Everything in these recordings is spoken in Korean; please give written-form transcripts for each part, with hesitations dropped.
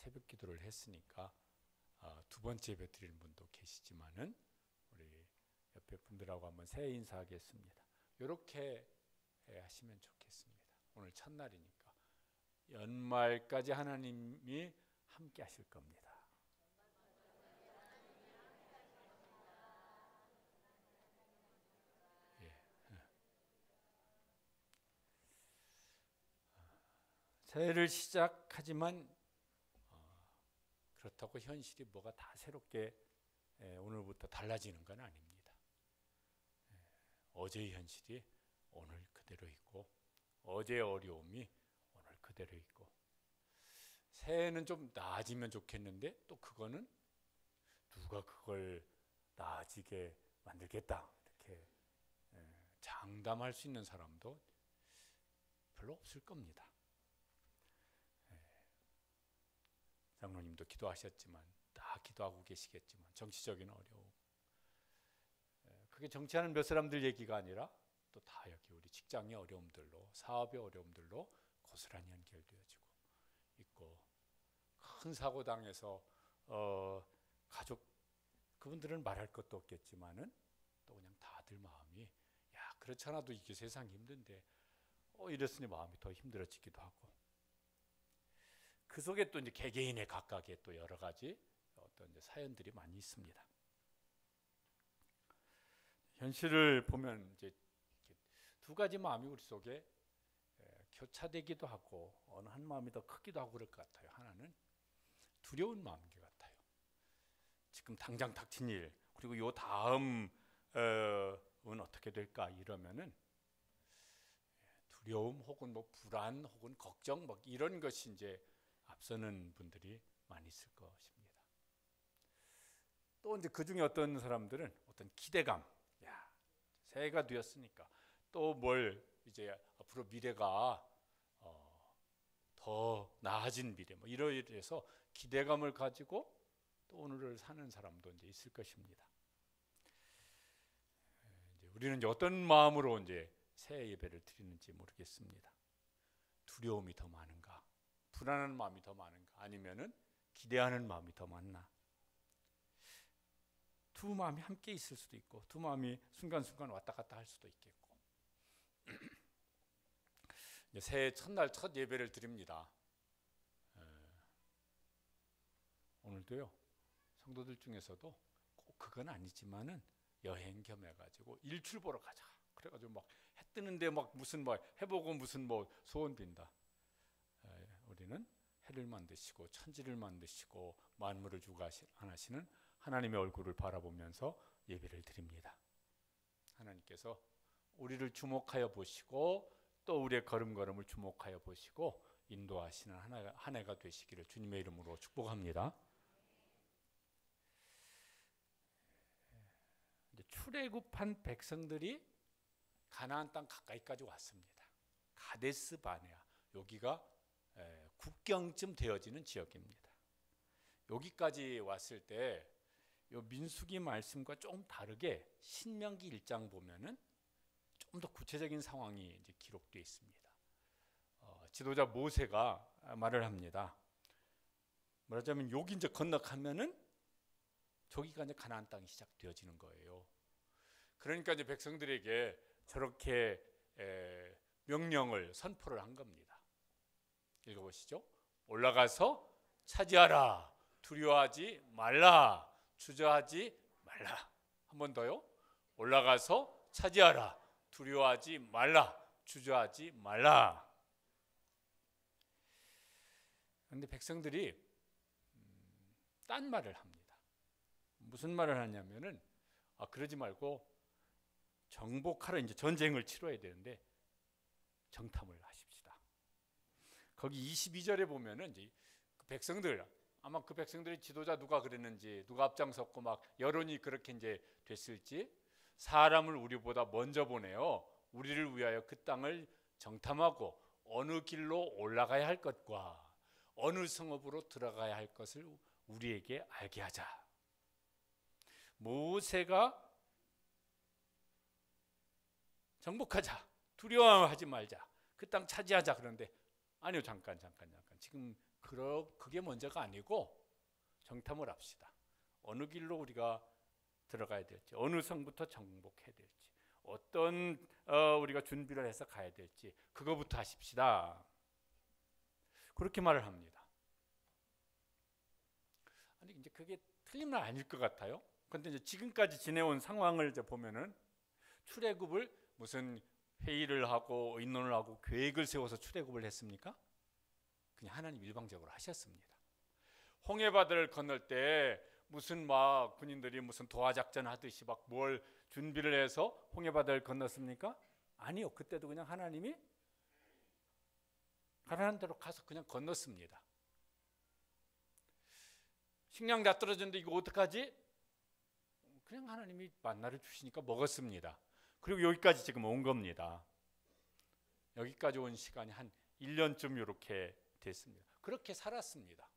새벽 기도를 했으니까 두 번째 예배 드리는 분도 계시지만은 우리 옆에 분들하고 한번 새해 인사하겠습니다. 이렇게 하시면 좋겠습니다. 오늘 첫날이니까 연말까지 하나님이 함께 하실 겁니다. 새해를 시작하지만 그렇다고 현실이 뭐가 다 새롭게 오늘부터 달라지는 건 아닙니다. 어제의 현실이 오늘 그대로 있고 어제의 어려움이 오늘 그대로 있고 새해는 좀 나아지면 좋겠는데 또 그거는 누가 그걸 나아지게 만들겠다 이렇게 장담할 수 있는 사람도 별로 없을 겁니다. 장로님도 기도하셨지만 다 기도하고 계시겠지만 정치적인 어려움, 그게 정치하는 몇 사람들 얘기가 아니라 또 다 여기 우리 직장의 어려움들로 사업의 어려움들로 고스란히 연결되어지고 있고 큰 사고 당해서 가족 그분들은 말할 것도 없겠지만은 또 그냥 다들 마음이 야 그렇잖아도 이게 세상이 힘든데 이랬으니 마음이 더 힘들어지기도 하고 그 속에 또 이제 개개인의 각각의 또 여러 가지 어떤 이제 사연들이 많이 있습니다. 현실을 보면 이제 두 가지 마음이 우리 속에 교차되기도 하고 어느 한 마음이 더 크기도 하고 그럴 것 같아요. 하나는 두려운 마음인 것 같아요. 지금 당장 닥친 일 그리고 요 다음은 어떻게 될까 이러면은 두려움 혹은 뭐 불안 혹은 걱정 뭐 이런 것이 이제 앞서는 분들이 많이 있을 것입니다. 또 이제 그 중에 어떤 사람들은 어떤 기대감, 야 새해가 되었으니까 또 뭘 이제 앞으로 미래가 더 나아진 미래 뭐 이래서 기대감을 가지고 또 오늘을 사는 사람도 이제 있을 것입니다. 이제 우리는 이제 어떤 마음으로 이제 새해 예배를 드리는지 모르겠습니다. 두려움이 더 많은가? 불안한 마음이 더 많은가? 아니면은 기대하는 마음이 더 많나? 두 마음이 함께 있을 수도 있고 두 마음이 순간순간 왔다 갔다 할 수도 있겠고 새해 첫날 첫 예배를 드립니다. 오늘도요 성도들 중에서도 꼭 그건 아니지만은 여행 겸해가지고 일출 보러 가자 그래가지고 막 해 뜨는데 막 무슨 뭐 해보고 무슨 뭐 소원 빈다. 우리는 해를 만드시고 천지를 만드시고 만물을 주관하시는 하나님의 얼굴을 바라보면서 예배를 드립니다. 하나님께서 우리를 주목하여 보시고 또 우리의 걸음걸음을 주목하여 보시고 인도하시는 한 해가 되시기를 주님의 이름으로 축복합니다. 출애굽한 백성들이 가나안 땅 가까이까지 왔습니다. 가데스 바네아 여기가 국경쯤 되어지는 지역입니다. 여기까지 왔을 때 요 민수기 말씀과 조금 다르게 신명기 1장 보면은 좀 더 구체적인 상황이 이제 기록되어 있습니다. 지도자 모세가 말을 합니다. 말하자면 여기 이제 건너가면은 저기가 이제 가나안 땅이 시작되어지는 거예요. 그러니까 이제 백성들에게 저렇게 명령을 선포를 한 겁니다. 읽어보시죠. 올라가서 차지하라. 두려워하지 말라. 주저하지 말라. 한 번 더요. 올라가서 차지하라. 두려워하지 말라. 주저하지 말라. 그런데 백성들이 딴 말을 합니다. 무슨 말을 하냐면은 그러지 말고 정복하러 이제 전쟁을 치러야 되는데 정탐을 하십시다. 거기 22절에 보면은 이제 그 백성들 아마 그 백성들의 지도자 누가 그랬는지 누가 앞장섰고 막 여론이 그렇게 이제 됐을지 사람을 우리보다 먼저 보내어 우리를 위하여 그 땅을 정탐하고 어느 길로 올라가야 할 것과 어느 성읍으로 들어가야 할 것을 우리에게 알게 하자. 모세가 정복하자. 두려워하지 말자. 그 땅 차지하자. 그런데 아니요 잠깐 지금 그게 먼저가 아니고 정탐을 합시다. 어느 길로 우리가 들어가야 될지, 어느 성부터 정복해야 될지, 어떤 우리가 준비를 해서 가야 될지 그거부터 하십시다. 그렇게 말을 합니다. 아니 이제 그게 틀린 말 아닐 것 같아요. 그런데 이제 지금까지 지내온 상황을 이제 보면은 출애굽을 무슨 회의를 하고 의논을 하고 계획을 세워서 출애굽을 했습니까? 그냥 하나님 일방적으로 하셨습니다. 홍해바다를 건널 때 무슨 막 군인들이 무슨 도하 작전 하듯이 막 뭘 준비를 해서 홍해바다를 건넜습니까? 아니요. 그때도 그냥 하나님이 가라는 대로 가서 그냥 건넜습니다. 식량 다 떨어졌는데 이거 어떡하지? 그냥 하나님이 만나를 주시니까 먹었습니다. 그리고 여기까지 지금 온 겁니다. 여기까지 온 시간이 한 1년쯤 이렇게 됐습니다. 그렇게 살았습니다.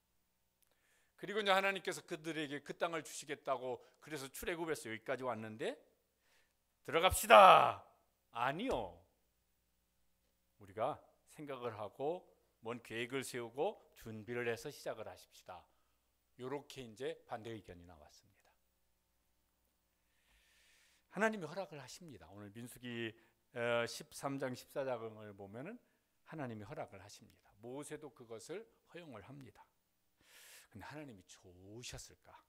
그리고 이제 하나님께서 그들에게 그 땅을 주시겠다고 그래서 출애굽해서 여기까지 왔는데 들어갑시다. 아니요. 우리가 생각을 하고 뭔 계획을 세우고 준비를 해서 시작을 하십시다. 이렇게 이제 반대 의견이 나왔습니다. 하나님이 허락을 하십니다. 오늘 민수기 13장 14장을 보면은 하나님이 허락을 하십니다. 모세도 그것을 허용을 합니다. 근데 하나님이 좋으셨을까?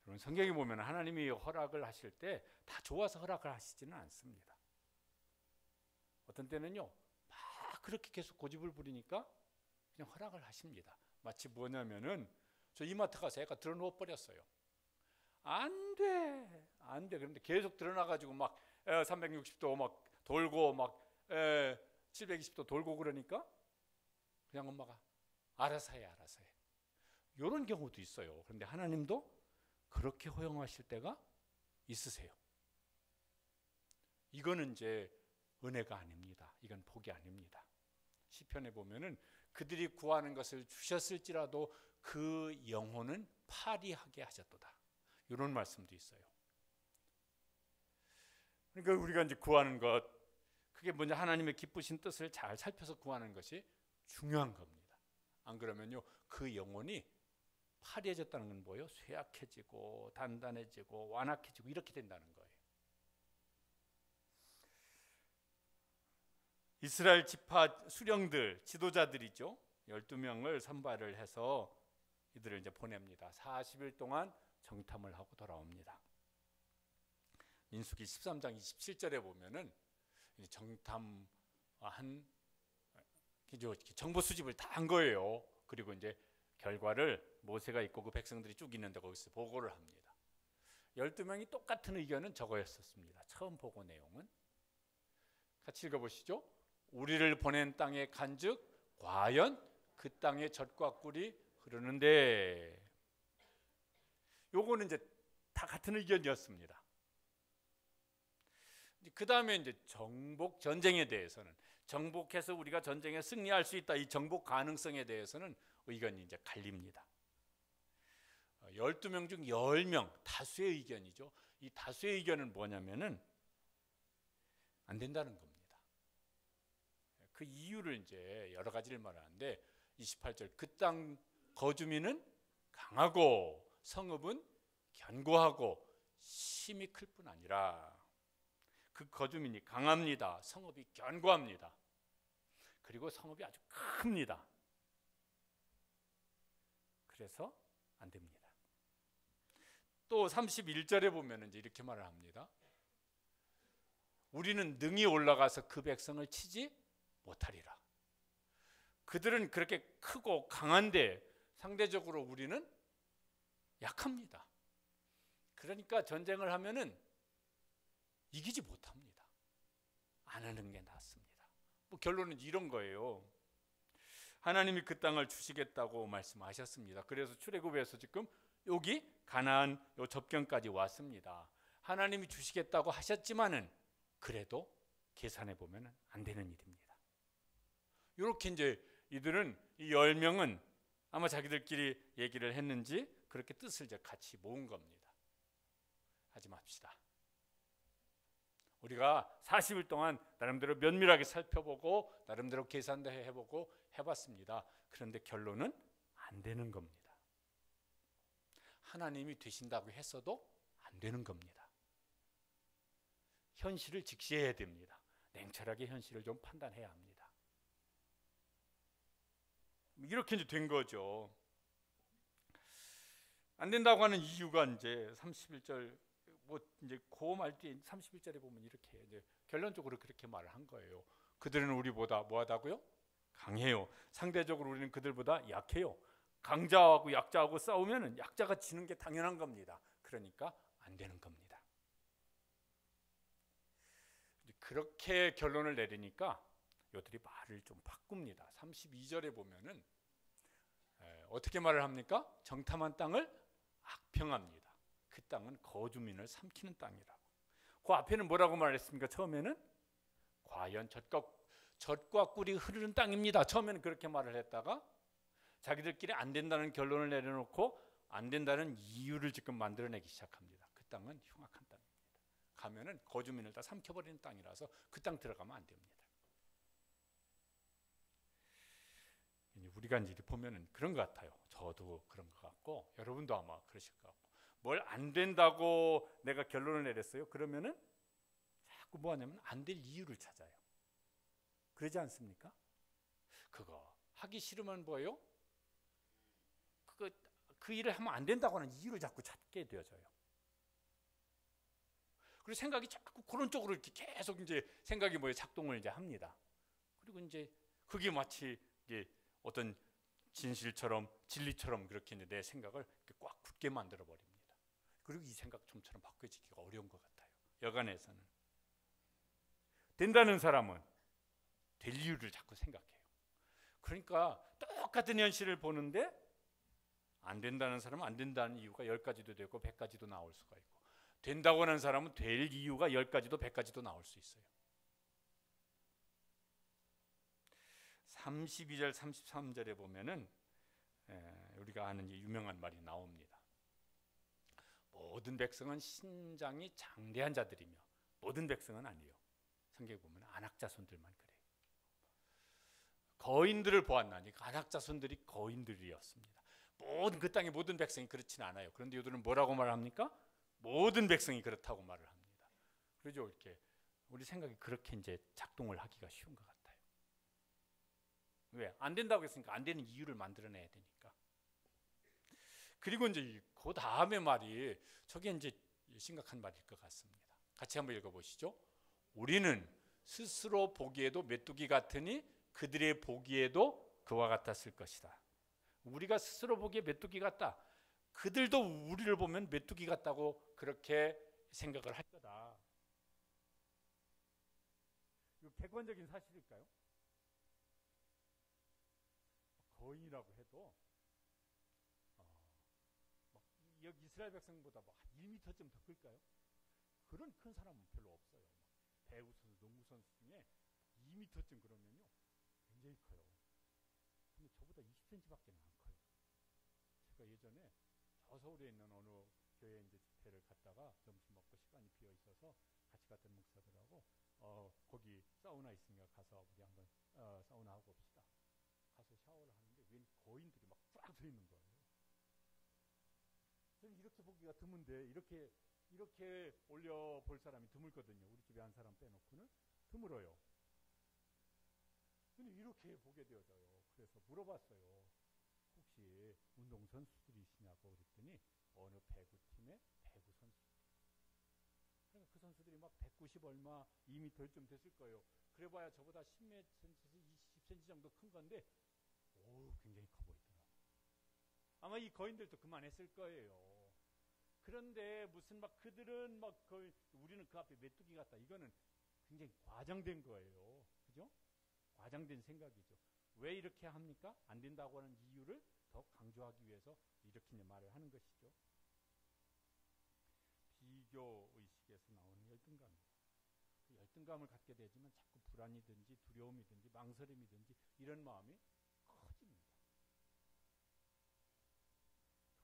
여러분 성경에 보면 하나님이 허락을 하실 때 다 좋아서 허락을 하시지는 않습니다. 어떤 때는요 막 그렇게 계속 고집을 부리니까 그냥 허락을 하십니다. 마치 뭐냐면은 저 이마트 가서 애가 들어누워 버렸어요. 안 돼. 그런데 계속 드러나가지고 막 360도 막 돌고 막 720도 돌고 그러니까 그냥 엄마가 알아서 해. 이런 경우도 있어요. 그런데 하나님도 그렇게 허용하실 때가 있으세요. 이거는 이제 은혜가 아닙니다. 이건 복이 아닙니다. 시편에 보면은 그들이 구하는 것을 주셨을지라도 그 영혼은 파리하게 하셨도다. 이런 말씀도 있어요. 그러니까 우리가 이제 구하는 것, 그게 먼저 하나님의 기쁘신 뜻을 잘 살펴서 구하는 것이 중요한 겁니다. 안 그러면요 그 영혼이 파리해졌다는 건 뭐예요? 쇠약해지고 단단해지고 완악해지고 이렇게 된다는 거예요. 이스라엘 지파 수령들, 지도자들이죠. 12명을 선발을 해서 이들을 이제 보냅니다. 40일 동안 정탐을 하고 돌아옵니다. 민수기 13장 27절에 보면은 정탐한 정보 수집을 다 한 거예요. 그리고 이제 결과를 모세가 있고 그 백성들이 쭉 있는데 거기서 보고를 합니다. 12명이 똑같은 의견은 저거였었습니다. 처음 보고 내용은 같이 읽어보시죠. 우리를 보낸 땅에 간즉 과연 그 땅에 젖과 꿀이 흐르는데, 요거는 이제 다 같은 의견이었습니다. 그 다음에 이제 정복 전쟁에 대해서는, 정복해서 우리가 전쟁에 승리할 수 있다, 이 정복 가능성에 대해서는 의견이 이제 갈립니다. 12명 중 10명, 다수의 의견이죠. 이 다수의 의견은 뭐냐면은 안 된다는 겁니다. 그 이유를 이제 여러 가지를 말하는데 28절, 그 땅 거주민은 강하고 성읍은 견고하고 심이 클 뿐 아니라, 그 거주민이 강합니다. 성읍이 견고합니다. 그리고 성읍이 아주 큽니다. 그래서 안 됩니다. 또 31절에 보면 이제 이렇게 말을 합니다. 우리는 능히 올라가서 그 백성을 치지 못하리라. 그들은 그렇게 크고 강한데 상대적으로 우리는 약합니다. 그러니까 전쟁을 하면은 이기지 못합니다. 안 하는 게 낫습니다. 뭐 결론은 이런 거예요. 하나님이 그 땅을 주시겠다고 말씀하셨습니다. 그래서 출애굽에서 지금 여기 가나안 요 접경까지 왔습니다. 하나님이 주시겠다고 하셨지만은 그래도 계산해 보면 안 되는 일입니다. 이렇게 이제 이들은, 이 10명은 아마 자기들끼리 얘기를 했는지 그렇게 뜻을 이제 같이 모은 겁니다. 하지 맙시다. 우리가 40일 동안 나름대로 면밀하게 살펴보고 나름대로 계산도 해보고 해봤습니다. 그런데 결론은 안 되는 겁니다. 하나님이 되신다고 했어도 안 되는 겁니다. 현실을 직시해야 됩니다. 냉철하게 현실을 좀 판단해야 합니다. 이렇게 이제 된 거죠. 안 된다고 하는 이유가 이제 31절 뭐 이제 그 말 뒤에 31절에 보면 이렇게 이제 결론적으로 그렇게 말을 한 거예요. 그들은 우리보다 뭐하다고요? 강해요. 상대적으로 우리는 그들보다 약해요. 강자하고 약자하고 싸우면은 약자가 지는 게 당연한 겁니다. 그러니까 안 되는 겁니다. 그렇게 결론을 내리니까 요들이 말을 좀 바꿉니다. 32절에 보면은 어떻게 말을 합니까? 정탐한 땅을 악평합니다. 그 땅은 거주민을 삼키는 땅이라고. 그 앞에는 뭐라고 말했습니까? 처음에는 과연 젖과 꿀이 흐르는 땅입니다. 처음에는 그렇게 말을 했다가 자기들끼리 안 된다는 결론을 내려놓고 안 된다는 이유를 지금 만들어내기 시작합니다. 그 땅은 흉악한 땅입니다. 가면은 거주민을 다 삼켜버리는 땅이라서 그 땅 들어가면 안 됩니다. 우리가 이제 보면은 그런 것 같아요. 저도 그런 것 같고 여러분도 아마 그러실 것 같고 뭘 안 된다고 내가 결론을 내렸어요. 그러면은 자꾸 뭐 하냐면 안 될 이유를 찾아요. 그러지 않습니까? 그거 하기 싫으면 뭐예요? 그 일을 하면 안 된다고 하는 이유를 자꾸 찾게 되어져요. 그리고 생각이 자꾸 그런 쪽으로 이렇게 계속 이제 생각이 뭐예요? 작동을 이제 합니다. 그리고 이제 그게 마치 이제 어떤 진실처럼 진리처럼 그렇게 이제 내 생각을 이렇게 꽉 굳게 만들어 버립니다. 그리고 이 생각 좀처럼 바꿔지기가 어려운 것 같아요. 여간에서는 된다는 사람은 될 이유를 자꾸 생각해요. 그러니까 똑같은 현실을 보는데 안 된다는 사람은 안 된다는 이유가 10가지도 되고 100가지도 나올 수가 있고 된다고 하는 사람은 될 이유가 10가지도 100가지도 나올 수 있어요. 32절 33절에 보면은 우리가 아는 유명한 말이 나옵니다. 모든 백성은 신장이 장대한 자들이며 모든 백성은 아니에요. 성경에 보면 안악자손들만 그래요. 거인들을 보았나니 안악자손들이 거인들이었습니다. 모든 그 땅의 모든 백성이 그렇지는 않아요. 그런데 이들은 뭐라고 말합니까? 모든 백성이 그렇다고 말을 합니다. 그러죠. 이렇게 우리 생각이 그렇게 이제 작동을 하기가 쉬운 것 같아요. 왜? 안 된다고 했으니까 안 되는 이유를 만들어내야 되니까. 그리고 이제 그 다음에 말이 저게 이제 심각한 말일 것 같습니다. 같이 한번 읽어보시죠. 우리는 스스로 보기에도 메뚜기 같으니 그들의 보기에도 그와 같았을 것이다. 우리가 스스로 보기에 메뚜기 같다. 그들도 우리를 보면 메뚜기 같다고 그렇게 생각을 할 거다. 이거 객관적인 사실일까요? 거인이라고 해도 여기 이스라엘 백성보다 한 1m쯤 더 클까요? 그런 큰 사람은 별로 없어요. 배구 선수, 농구 선수 중에 2m쯤 그러면요 굉장히 커요. 근데 저보다 20cm밖에 안 커요. 제가 예전에 저 서울에 있는 어느 교회 이제 집회를 갔다가 점심 먹고 시간이 비어 있어서 같이 갔던 목사들하고 거기 사우나 있으니까 가서 우리 한번 사우나 하고 옵시다. 가서 샤워를 하는데 웬 거인들이 막 쫙 서 있는 거예요. 저는 이렇게 보기가 드문데 이렇게 올려 볼 사람이 드물거든요. 우리 집에 한 사람 빼놓고는 드물어요. 근데 이렇게 보게 되어져요. 그래서 물어봤어요. 혹시 운동선수들이시냐고 그랬더니 어느 배구팀의 배구 선수들. 그러니까 그 선수들이 막 190 얼마 2m쯤 됐을 거예요. 그래봐야 저보다 10cm에서 20cm 정도 큰 건데 굉장히 커 보이더라고요. 아마 이 거인들도 그만했을 거예요. 그런데 무슨 막 그들은 막 우리는 그 앞에 메뚜기 같다. 이거는 굉장히 과장된 거예요. 그죠? 과장된 생각이죠. 왜 이렇게 합니까? 안 된다고 하는 이유를 더 강조하기 위해서 이렇게 말을 하는 것이죠. 비교 의식에서 나오는 열등감입니다. 그 열등감을 갖게 되지만 자꾸 불안이든지 두려움이든지 망설임이든지 이런 마음이 커집니다.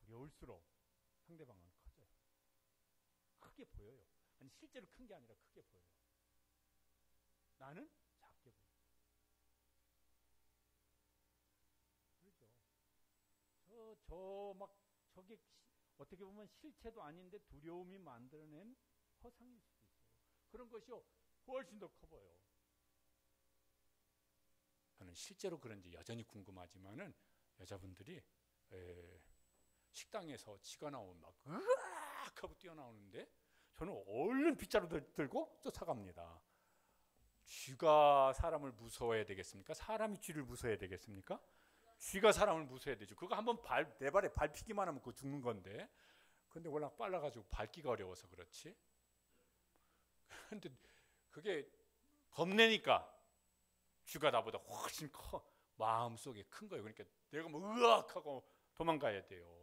두려울수록 상대방은 커져요. 크게 보여요. 아니 실제로 큰 게 아니라 크게 보여요. 나는 작게 보인다. 그렇죠. 저게 어떻게 보면 실체도 아닌데 두려움이 만들어낸 허상일 수도 있어요. 그런 것이요 훨씬 더 커 보여. 저는 실제로 그런지 여전히 궁금하지만은 여자분들이 식당에서 쥐가 나오면 막 으악 하고 뛰어나오는데 저는 얼른 빗자루 들고 쫓아갑니다. 쥐가 사람을 무서워해야 되겠습니까? 사람이 쥐를 무서워해야 되겠습니까? 쥐가 사람을 무서워해야 되죠. 그거 한번 내 발에 밟히기만 하면 그거 죽는 건데. 근데 워낙 빨라가지고 밟기가 어려워서 그렇지. 근데 그게 겁내니까 쥐가 나보다 훨씬 커. 마음속에 큰 거예요. 그러니까 내가 뭐 으악 하고 도망가야 돼요.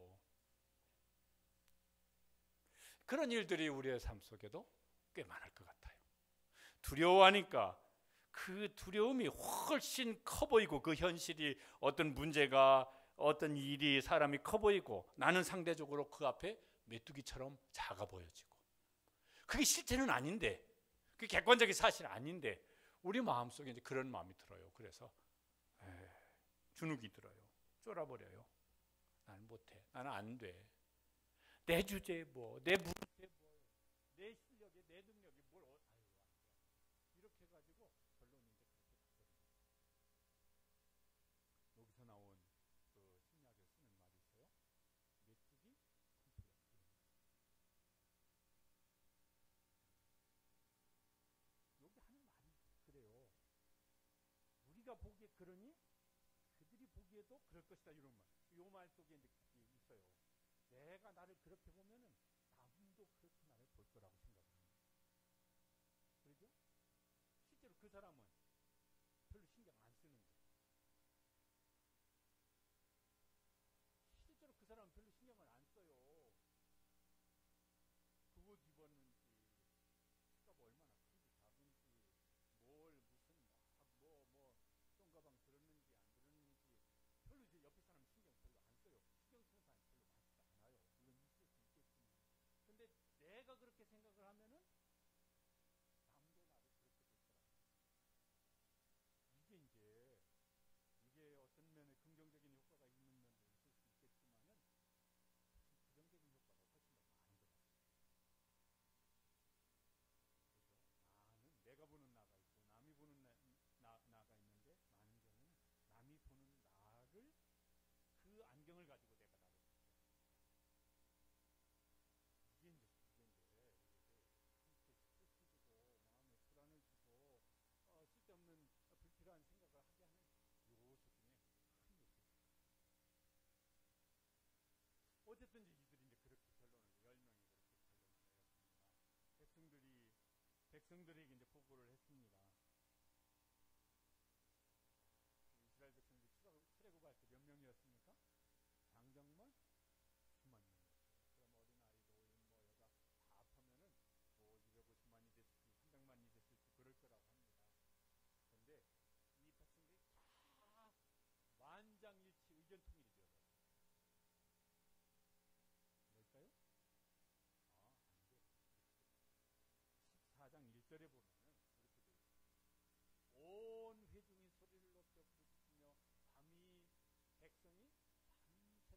그런 일들이 우리의 삶 속에도 꽤 많을 것 같아요. 두려워하니까 그 두려움이 훨씬 커 보이고 그 현실이 어떤 문제가 어떤 일이 사람이 커 보이고 나는 상대적으로 그 앞에 메뚜기처럼 작아 보여지고 그게 실체는 아닌데 그게 객관적인 사실은 아닌데 우리 마음속에 이제 그런 마음이 들어요. 그래서 주눅이 들어요. 쫄아버려요. 나는 못해. 나는 안 돼. 내 주제에 뭐, 내 문제에 뭐, 내 실력에 내 능력이 뭘 이렇게 해가지고 결론이 이제 그렇게 바뀌어요. 여기서 나온 그 심리학에 쓰는 말이 있어요. 메뚜기 컴플렉스. 여기 하는 말이 그래요. 우리가 보기에 그러니 그들이 보기에도 그럴 것이다 이런 말. 이 말 속에 이제 있어요. 내가 나를 그렇게 보면은 남도 그렇게 나를 볼 거라고 생각합니다. 그렇죠? 실제로 그 사람은 별로 신경 안 쓰는 거예요. 실제로 그 사람은 별로 신경을 안 써요. 그 옷 입었는지, 키가 뭐 얼마나 큰지 작은지, 뭘 무슨 똥가방 들었는지 안 들었는지 별로 이제 옆에 사람 신경 별로 안 써요. 신경 쓰는 사람이 별로 많지도 않아요. 물론 있을 수 있겠지만. 근데 내가 그렇게 생각을 하면은 남도 나를 그렇게 볼 거라고. 이게 어떤 면에 긍정적인 효과가 있는 면도 있을 수 있겠지만은 부정적인 효과가 훨씬 더 많은 것 같습니다. 그죠? 내가 보는 나가 있고 남이 보는 나가 있는데 많은 경우는 남이 보는 나를 그 안경을 가지고 내가 나를 보죠. 이게 이제 이렇게 스트레스 주고 마음에 불안을 주고 쓸데없는 불필요한 생각을 하게 하는 요소 중에 큰 요소입니다. 어쨌든 이들이 이제 그렇게 결론을 10명이 그렇게 결론을 내렸습니다. 백성들에게 이제 보고를 했습니다. 이스라엘 백성들이 출애굽할 때 몇 명이었습니까? 장정만 수만 명이었어요. 그럼 어린아이, 노인, 여자 다 합하면은 250만이 됐을지 300만이 됐을지 그럴 거라고 합니다. 그런데 이 백성들이 다 만장일치 의견 통일이 되어버려요. 뭘까요? 안 돼. 14장 1절에 보면은 그렇게 되어 있습니다. 온 회중이 소리를 높여 부르짖으며 밤이 백성이 밤새도록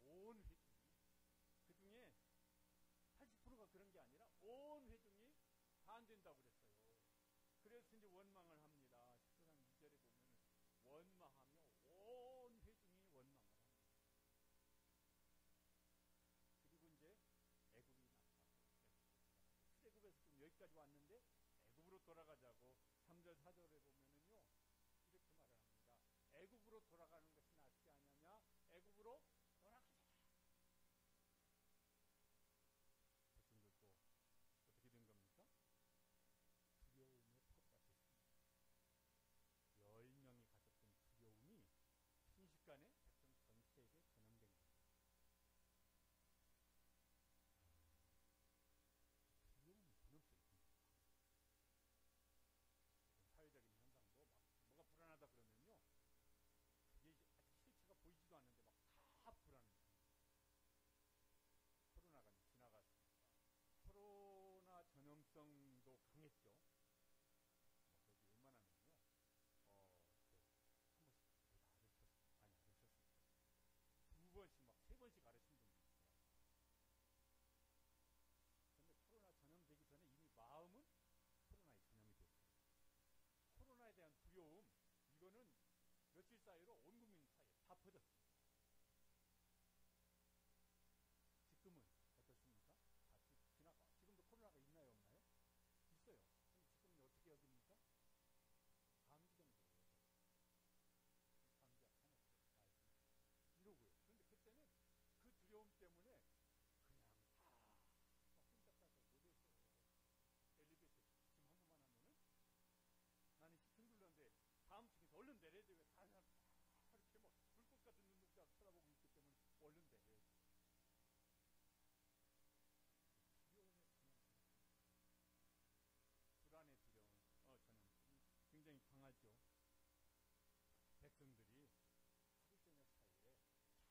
온 회중이 그 중에 80%가 그런 게 아니라 온 회중이 다 안 된다고 그랬어요. 그래서 이제 원망을 합니다. 14장 2절에 보면은 원망하며 온 회중이 원망을 합니다. 그리고 이제 애굽이 나타나고 출애굽에서 좀 여기까지 왔는데 애굽으로 돌아가자고 3절 4절에 보면은요 이렇게 말을 합니다. 애굽으로 돌아가는 것이 낫지 않느냐? 애굽으로 돌아가자. 백성들도 어떻게 된 겁니까? 퍼졌습니다. 지금은 어떻습니까? 다 지나가. 지금도 코로나가 있나요, 없나요? 있어요. 그럼 지금은 어떻게 여깁니까? 감기 정도로 여겨요. 감기약 하나 더 이러고요. 그런데 그때는 그 두려움 때문에 그냥 다 혼자 따서 못했어요. 엘리베이터 기침 한 번만 하면은 나는 기침 눌렀는데 다음 층에서 얼른 내려야 돼요. 다른 사람 다 이렇게 막 불꽃 같은 눈동자 쳐다보고 있기 때문에 얼른 내려야 돼요. 두려움에 불안의 두려움. 저는 굉장히 강하죠. 백성들이 하루 저녁 사이에 다 두려움에 사는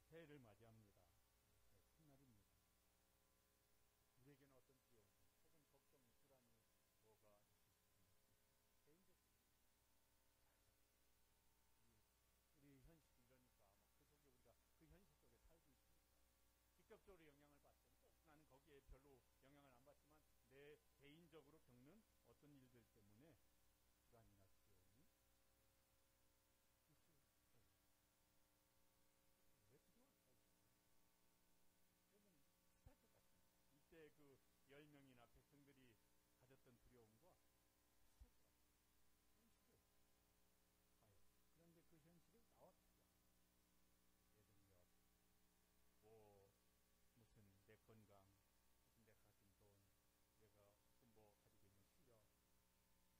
새해를 맞이합니다. 큰 날입니다. 우리에게는 어떤 두려움, 혹은 걱정이, 불안이 뭐가 있습니까? 개인적으로 우리 현실이 이러니까 그 속에 우리가 그 현실 속에 살고 있습니다. 직접적으로 영향을 받든 꼭 나는 거기에 별로 영향을 안 받지만 내 개인적으로 겪는 어떤 일들 때문에 불안이나 두려움이 있을 거예요. 왜 두려울까요? 그러면 비슷할 것 같습니다. 이때 그 10명이나 백성들이 가졌던 두려움과 비슷할 것 같습니다. 현실을 봐요. 그런데 그 현실이 나와 비교합니다. 예능력, 뭐 무슨 내 건강, 무슨 내가 가진 돈, 내가 지금 뭐 가지고 있는 실력,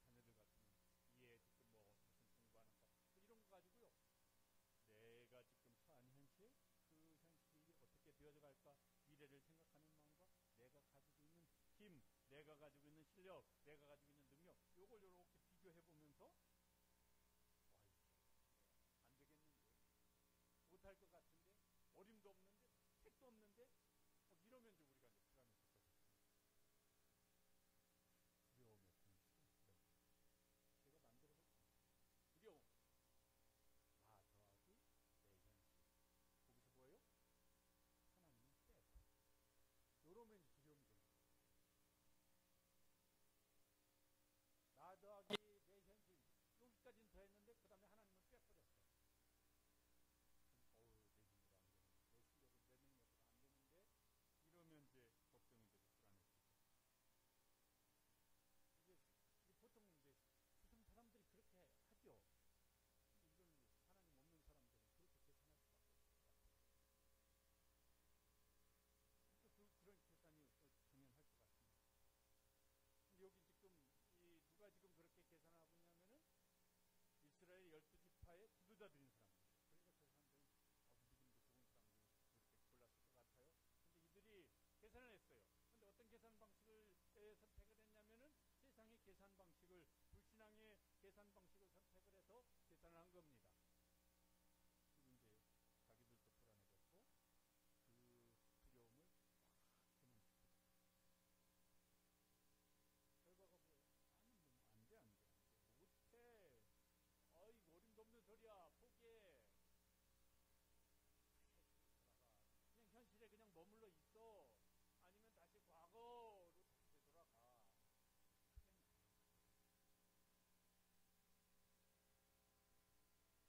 자녀들 같으면 이에 지금 뭐 무슨 공부하는 것, 뭐 이런 거 가지고요. 내가 지금 처한 현실, 그 현실이 어떻게 되어져 갈까, 미래를 생각하는 마음과 내가 가지고 있는 힘, 내가 가지고 있는 실력, 내가 가지고 있는 능력, 요걸 이렇게 비교해 보면서 와, 안 되겠는데, 못할 것 같은데, 어림도 없는데, 택도 없는데, 이러면 이제 우리가 이제 불안을 겪어요. 두려움의 공식은 제가 만들어봤습니다. 두려움, 나 더하기 내 현실. 거기서 뭐예요? 하나님은 빼고. 요러면 이제 두려움이 됩니다. 나 더하기 내 현실. 여기까지는 더했는데 그 다음에 하나님은 빼버렸어요. 내 힘으로 안 되는데, 내 실력은 내 능력으로 안 되는데, 이러면 이제 걱정이 되고 불안해지죠. 이게 보통 이제 세상 사람들이 그렇게 하죠. 이건 하나님 없는 사람들은 그렇게 계산할 수밖에 없을 것 같아요. 그런 계산이 당연할 것 같습니다. 근데 여기 지금 누가 지금 그렇게 계산하고 있냐면은 이스라엘 12지파의 지도자들인 사람들. 그러니까 그 사람들은 믿음도 좋은 사람들 이렇게 골랐을 것 같아요. 근데 이들이 계산을 했어요. 근데 어떤 계산 방식을 선택을 했냐면은 세상의 계산 방식을, 불신앙의 계산 방식을 선택을 해서 계산을 한 겁니다. 그리고 이제 자기들도 불안해졌고 그 두려움을 막 도망치고 결과가 뭐예요? 아니 뭐 안 돼 못해, 이거 어림도 없는 소리야, 포기해, 돌아가, 그냥 현실에 그냥 머물러 있어, 아니면 다시 과거로 다시 되돌아가. 그냥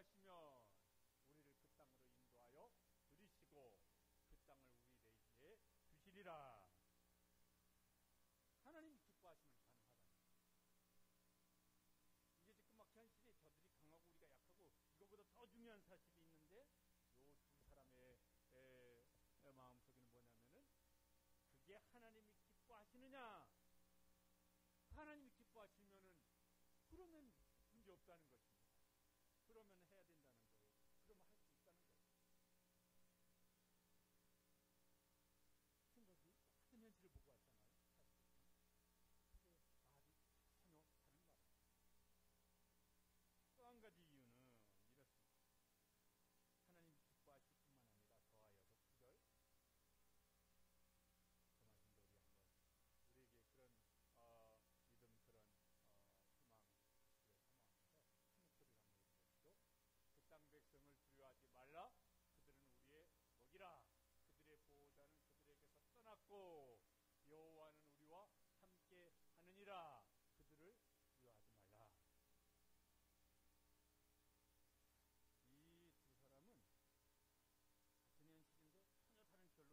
기뻐하시면 우리를 그 땅으로 인도하여 들이시고 그 땅을 우리에게 주시리라. 하나님이 기뻐하시면 가능하다. 이게 지금 막 현실이 저들이 강하고 우리가 약하고 이거보다 더 중요한 사실이 있는데 요 두 사람의 마음속에는 뭐냐면은 그게 하나님이 기뻐하시느냐. 하나님이 기뻐하시면은 그러면 문제 없다는 것입니다. 그러면 해야 된다는 거예요. 그러면 할 수 있다는 거예요. 생각이 똑같은 현실을 보고 왔잖아요. 근데 말이 전혀 다른 말이에요. 또 한 가지 이유는 이렇습니다. 하나님이 기뻐하실 뿐만 아니라 더하여서 9절 그 말씀도 우리 한번 우리에게 그런 믿음 그런 희망 을 삼아서 큰 목소리를 한번 읽어보시죠. 그 땅 백성을 두려워하지 말라. 그들은 우리의 먹이라. 그들의 보호자는 그들에게서 떠났고 여호와는 우리와 함께 하느니라. 그들을 두려워하지 말라. 이 두 사람은 같은 현실인데 전혀 다른 결론을 내렸어요. 앞에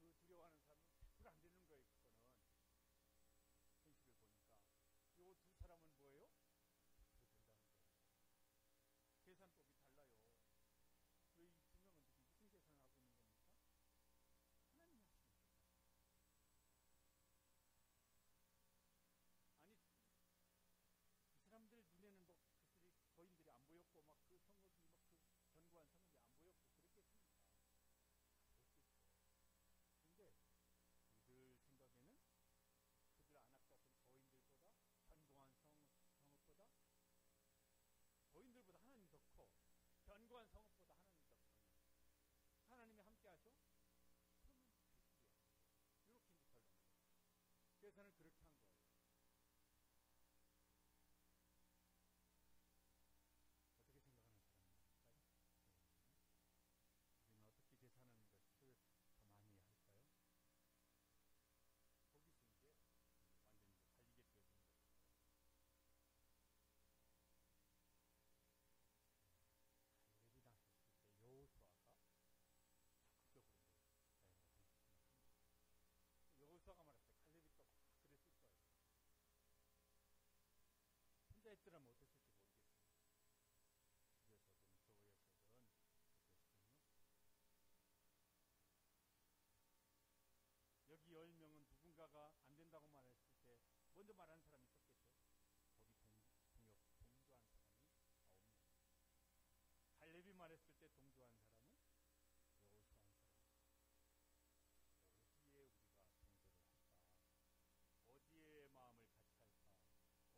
그 두려워하는 사람은 100% 안 되는 거예요. 그거는 현실을 보니까 이 두 사람은 뭐예요? 된다는 거예요. 계산법이 달라요. 왜 이 두 명은 무슨 계산을 하고 있는 겁니까? 하나님이 하시는 계산. 아니 이 사람들 눈에는 뭐 그들이 거인들이 안 보였고 막 그 성읍이 막 그 견고한 성읍이 안 보였고 그랬겠습니까? 볼 수 있죠. 그런데 그들 생각에는 그들 안압같은 거인들보다 견고한 성읍보다 거인들보다 하나님이 더 커. 견고한 성읍보다 하나님이 더 강해. 하나님이 함께 하셔? 그러면 되지요. 이렇게 이제 결론을 내요. 계산을 그렇게 한 거예요. 어떻게 생각하는 사람일까요? 우리는 어떻게 계산하는 것을 더 많이 할까요? 거기서 이제 완전히 갈리게 되어지는 것이죠. 갈렙이 나섰을 때 여호수아가 적극적으로 생각합니다. 여호수아가 말했을 때 갈렙이 또 막 그랬을 거예요. 혼자 했더라면 어땠을지 모르겠어요. 집에서든 교회에서든 어땠을까요? 여기 10명은 누군가가 안 된다고 말했을 때 먼저 말하는 사람이 있었겠죠. 거기 동조한 사람이 9명. 갈렙이 말했을 때 동조한 사람은 여호수아한 사람. 어디에 우리가 동조를 할까? 어디에 마음을 같이 할까? 어디에 같이 힘을 모을까?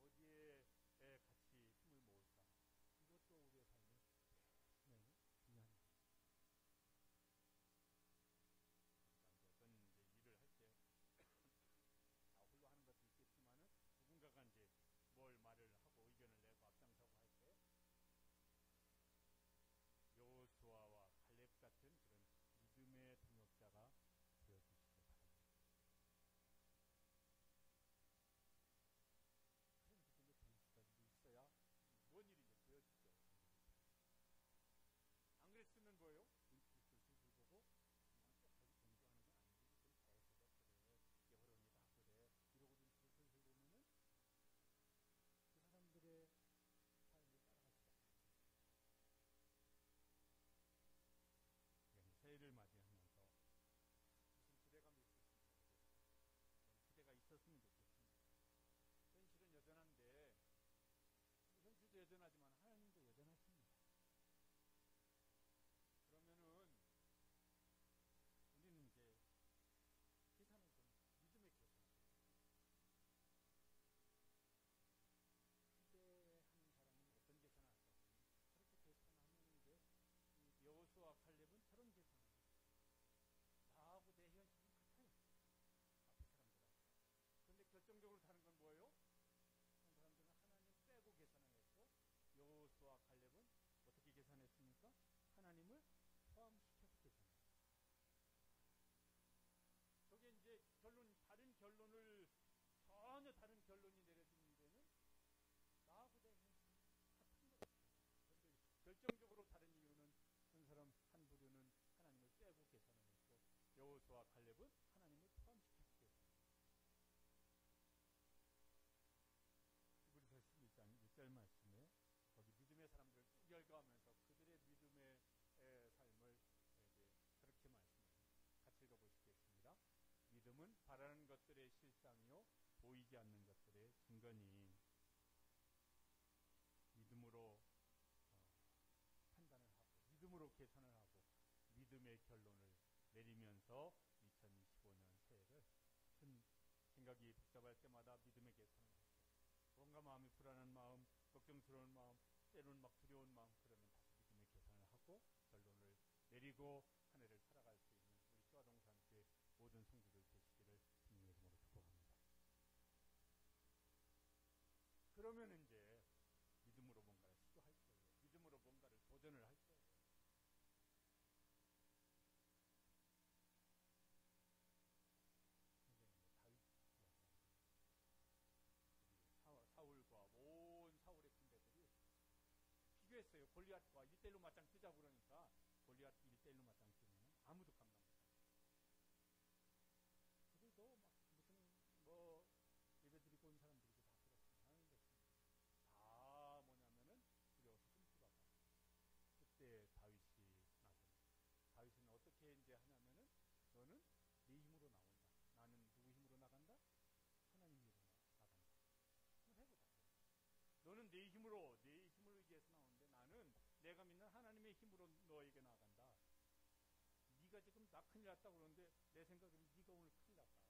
이것도 우리의 삶에 매우 중요한 일입니다. 우리가 어떤 이제 일을 할 때 나 홀로 하는 것도 있겠지만은 이루어지지 않는 것들의 근거니 믿음으로 판단을 하고 믿음으로 계산을 하고 믿음의 결론을 내리면서 2025년 새해를 큰 생각이 복잡할 때마다 믿음의 계산을 하고 뭔가 마음이 불안한 마음, 걱정스러운 마음, 때로는 막 두려운 마음, 그러면 다시 믿음의 계산을 하고 결론을 내리고 한 해를 살아갈 수 있는 우리 시화동산교회 모든 성도들 되시기를 주님의 이름으로 축복합니다. 그러면 이제 믿음으로 뭔가를 시도할 거예요. 믿음으로 뭔가를 도전을 할 거예요. 다윗 사울과 온 사울의 군대들이 비교했어요. 골리앗과 1대1로 맞짱 뜨자고 그러니까 골리앗 1대1로 맞짱 뜨면 아무도 감당 못합니다. 그들도 막 무슨 뭐 예배드리고 온 사람들이고 다 그렇습니다. 하는 것입니다. 다 뭐냐면은 두려워서 숨지가 봐. 그때 다윗이 나섭니다. 다윗은 어떻게 이제 하냐면은 너는 네 힘으로 나온다. 나는 누구 힘으로 나간다? 하나님 힘으로 나간다. 한번 해보자. 너는 내 힘으로 의지해서 나오는데 나는 내가 믿는 하나님의 힘으로 너에게 나간다. 네가 지금 나 큰일 났다고 그러는데 내 생각에는 네가 오늘 큰일 났다.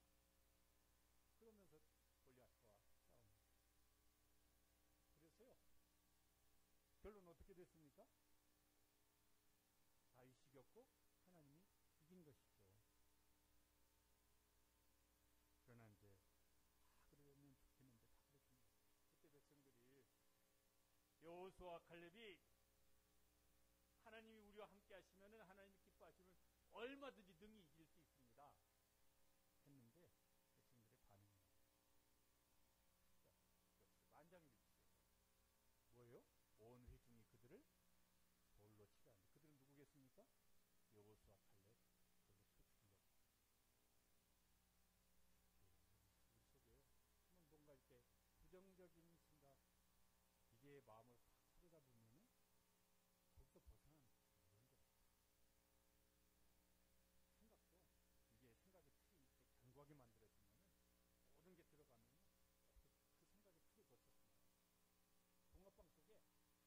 그러면서 골리앗과 싸웁니다. 그래서요. 결론 어떻게 됐습니까? 다윗이 이겼고 하나님이 이긴 것이죠. 그러나 이제 다 그러면 좋겠는데 다 그렇습니다. 그때 백성들이 여호수아와 칼렙이 하나님이 우리와 함께 하시면은 하나님이 기뻐하시면 얼마든지 능히 이길 수 있습니다. 했는데 백성들의 반응이 역시 만장일치예요. 뭐예요? 온 회중이 그들을 돌로 치라 하는데 그들은 누구겠습니까? 여호수아 칼렙 돌로 쳐 죽였다. 우리 속에요. 한번 뭔가 이렇게 부정적인 생각 이게 마음을 확 사로잡으면은 거기서 벗어나는 어려운 것 같아요. 생각도 이게 생각의 틀이 이렇게 견고하게 만들어지면은 모든 게 들어가면은 그 생각의 틀을 거쳤습니다. 붕어빵 속에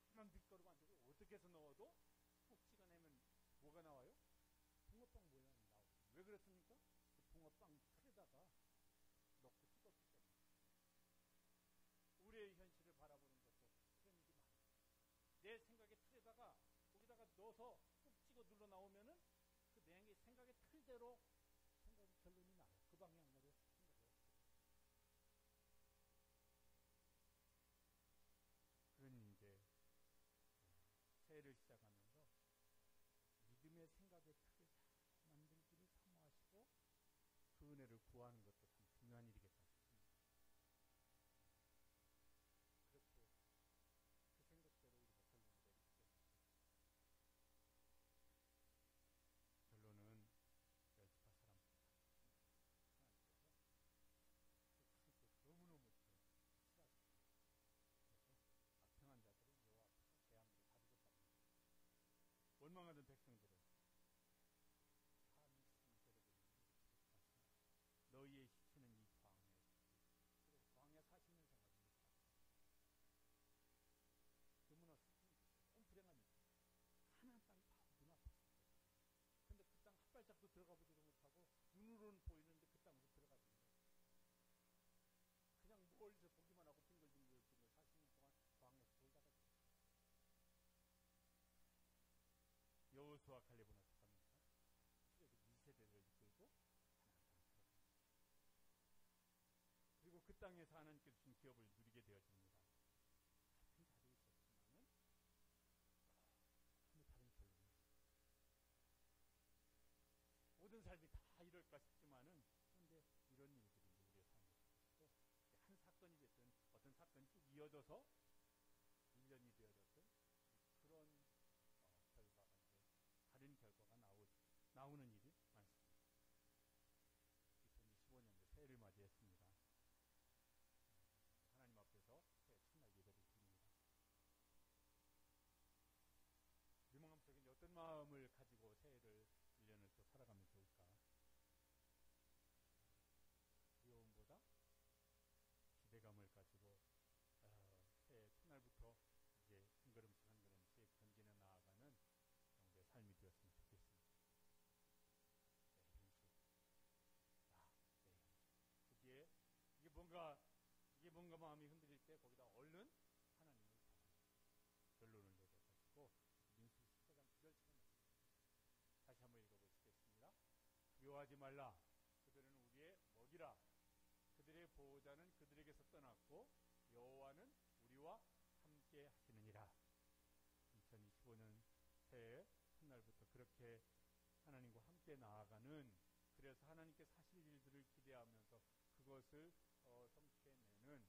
하나만 밑가루가 안 되고 어떻게 해서 넣어도 푹 찍어내면 뭐가 나와요? 붕어빵 모양이 나오거든요. 왜 그렇습니까? 그 붕어빵 틀에다가 넣고 찍었기 때문에. 우리의 현실을 바라보는 것도 그런 일이 많아요. 내 생각의 틀에다가 거기다가 넣어서 꾹 찍어 눌러 나오면은 그 내 생각의 틀대로 생각의 결론이 나요. 그 방향으로 생각해요. 그러니 이제 새해를 시작하면서 믿음의 생각의 틀을 잘 만들기를 사모하시고 그 은혜를 구하는 것도 참 중요한 일이겠다 싶습니다. 그렇게 그 생각대로 우리가 결론을 내리시겠습니다. 결론은 열두파 사람들 하나님께서 너무너무 싫어하십니다. 그래서 악평한 자들을 여호와 앞에서 재앙으로 다 죽었답니다. 원망하던 백성들은 다 미스터리되는 이렇게 말씀합니다. 너희의 시체는 이 광야에 그래서 광야 40년 생활을 못하고 너무나 슬픔이 너무 불행함이 가나안 땅이 다 눈앞에서 근데 그 땅 한 발짝도 들어가 보지도 못하고 눈으로는 보이는데 그 땅으로 들어가지 못해요. 그냥 멀리서 보기만 하고 빙글빙글 40년 동안 광야에서 돌다가 여호수아 칼렙은 어떡합니까? 출애굽 2세대를 이끌고 가나안 땅에 들어갑니다. 그리고 그 땅에서 하나님께서 주신 기업을 누리게 되어집니다. 같은 자리에 있었지만은 너무 다른 결론이 모든 삶이 다 이럴까 싶지만은 그런데 이런 일들이 우리의 삶에 있고 한 사건이 됐든 어떤 사건이 쭉 이어져서 1년이 되어졌든 그런 결과가 이제 다른 결과가 나오는 일이 많습니다. 2025년도 새해를 맞이했습니다. 하나님 앞에서 새해 첫날 예배를 드립니다. 우리 마음 속에 어떤 마음을 가지고 새해를 1년을 또 살아가면 좋을까? 두려움보다 보좌는 그들에게서 떠났고 여호와는 우리와 함께 하시느니라. 2025년 새해 첫날부터 그렇게 하나님과 함께 나아가는, 그래서 하나님께서 하실 일들을 기대하면서 그것을 성취해내는